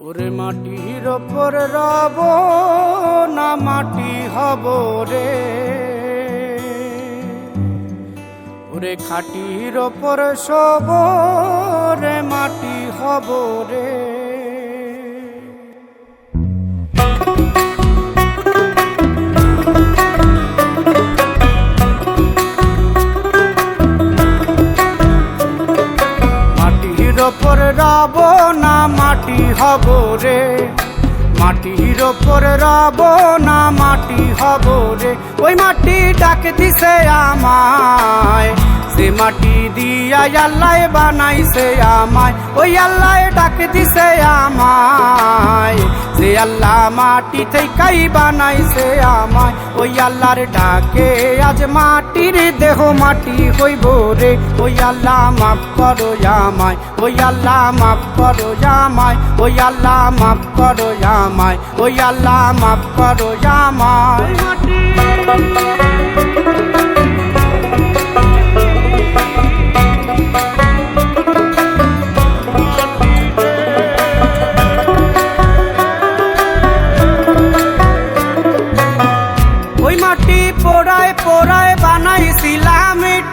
ওরে মাটির ওপর রব না মাটি হব রে, ওরে খাটির ওপর শোব রে মাটি হব রে। মাটির ওপর রব না মাটি হব রে, মাটির ওপর রব না মাটি হব রে। ওই মাটি ডাক দিছে আমায়, সে মাটি দিয়া আল্লাহ বানাইছে আমায়। ওই আল্লাহ ডাক দিছে আমায়, সে আল্লাহ মাটি থেকেই বানাইছে আমায়। ওই আল্লাহর ডাকে আজ মাটির দেহ মাটি হইব রে। ওই আল্লাহ মাফ করো আমায়, ওই আল্লাহ মাফ করো আমায়, ওই আল্লাহ মাফ করো আমায়, ওই আল্লাহ মাফ করো আমায়। ওই মাটি পোড়ায় পোড়ায় বানাইছিলাম ইট,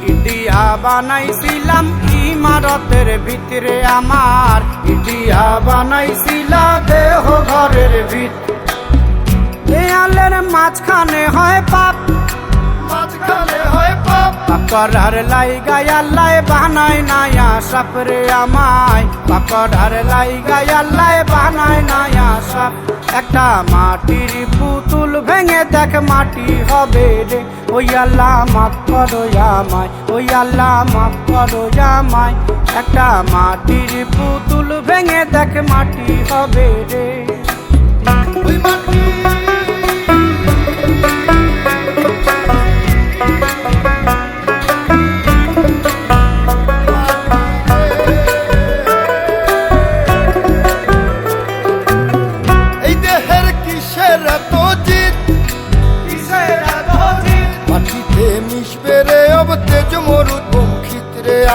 ইটিয়া বানাইছিলাম ইমারতের ভিতরে আমার, ইটিয়া বানাইছিলাম দেহ ঘরের ভিত। দেয়ালের মাঝখানে হয় পাপ, মাঝখানে হয় পাপ, পাকড়ার লাইগায় আল্লাহ বানায় নায়া সাপ রে আমায়। পাকড়ার লাইগায় আল্লাহ বানায় নায়া সাপ। একটা মাটির পুতুল ভেঙে দেখ মাটি হবে রে। ওই আল্লাহ মাফ করো আমায়, ওই আল্লাহ মাফ করো আমায়। একটা মাটির পুতুল ভেঙে দেখ মাটি হবে রে। ওই মাটি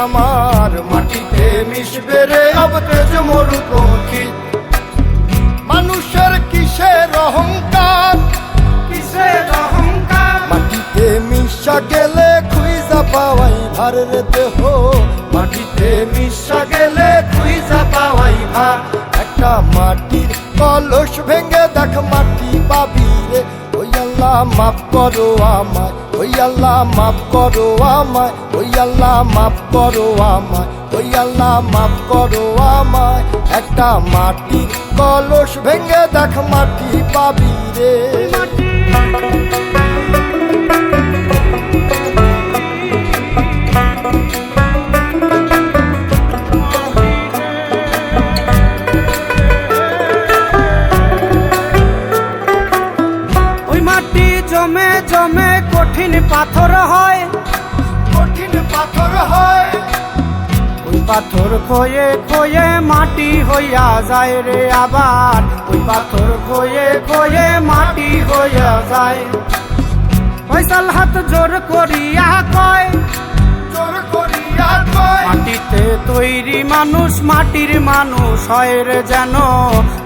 আমার, মাটিতে মিশবে রে অব তেজ মরুপঙ্খিত। মানুষের কিসের অহংকার, কিসের অহংকার, মাটিতে মিশা গেলে খুঁজা পাওয়াই ভার রে দেহ। মাটিতে মিশা গেলে খুঁজা পাওয়াই ভার। একটা মাটির কলস ভেঙে দেখ মাটি পাবি রে। ওই আল্লাহ মাফ করো আমায়, ওই আল্লাহ মাফ করো আমায়, ওই আল্লাহ মাফ করো আমায়, ওই আল্লাহ মাফ করো আমায়। একটা মাটির কলস ভেঙে দেখ মাটি পাবি রে। জমে জমে কঠিন পাথর হয়, কঠিন পাথর হয়। ওই পাথর খয়ে খয়ে মাটি হইয়া যায় রে আবার। ওই পাথর খয়ে খয়ে মাটি হইয়া যায়। ফয়সাল হাত জোর করিয়া কয়, জোর করিয়া কয়, মাটিতে তৈরি মানুষ মাটির মানুষ হয় রে যেন।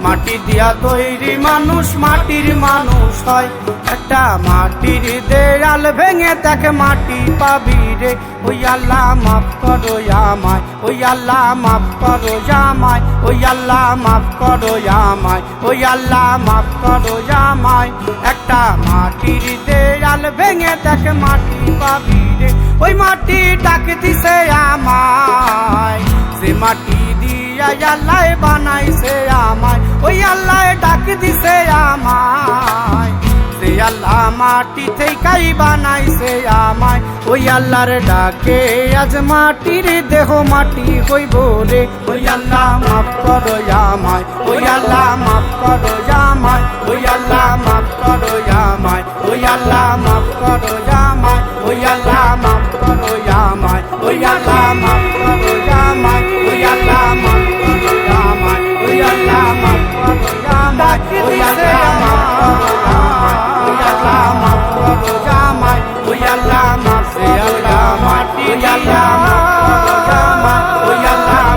মাটি দিয়া তৈরি মানুষ মাটির মানুষ হয়। একটা মাটির দেয়াল ভেঙে দেখ মাটি পাবি রে। ওই আল্লাহ মাফ করো আমায়, ওই আল্লাহ মাফ করো আমায়, ওই আল্লাহ মাফ করো আমায়, ওই আল্লাহ মাফ করো আমায়। একটা মাটির দেয়াল ভেঙে দেখ মাটি পাবি রে। ওই মাটি ডাক দিছে আমায়, সে মাটি দিয়া আল্লাহ বানাইছে আমায়। ওই আল্লাহ ডাক দিছে আমায়, সে আল্লাহ মাটি থেকেই বানাইছে আমায়। ওই আল্লাহর ডাকে আজ মাটির দেহ মাটি হইব রে। ওই আল্লাহ মাফ করো আমায়, ওই আল্লাহ মাফ করো আমায়, ওই আল্লাহ মাফ করো আমায়, ওই আল্লাহ মাফ করো আমায়, ওই আল্লাহ মাফ করো আমায়, ওই আল্লাহ মাফ করো আমায়, ওই আল্লাহ মাফ করো আমায়, ওই আল্লাহ মাফ করো আমায়, ওই আল্লাহ মাফ করো আমায়, ওই আল্লাহ মাফ করো আমায়, ওই আল্লাহ মাফ করো আমায়, ওই আল্লাহ মাফ করো আমায়, ওই আল্লাহ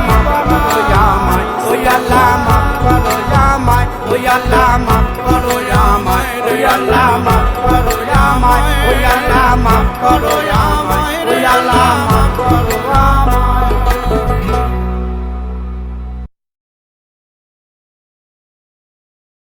আল্লাহ মাফ করো আমায়, ওই আল্লাহ মাফ করো আমায়, ওই আল্লাহ মাফ করো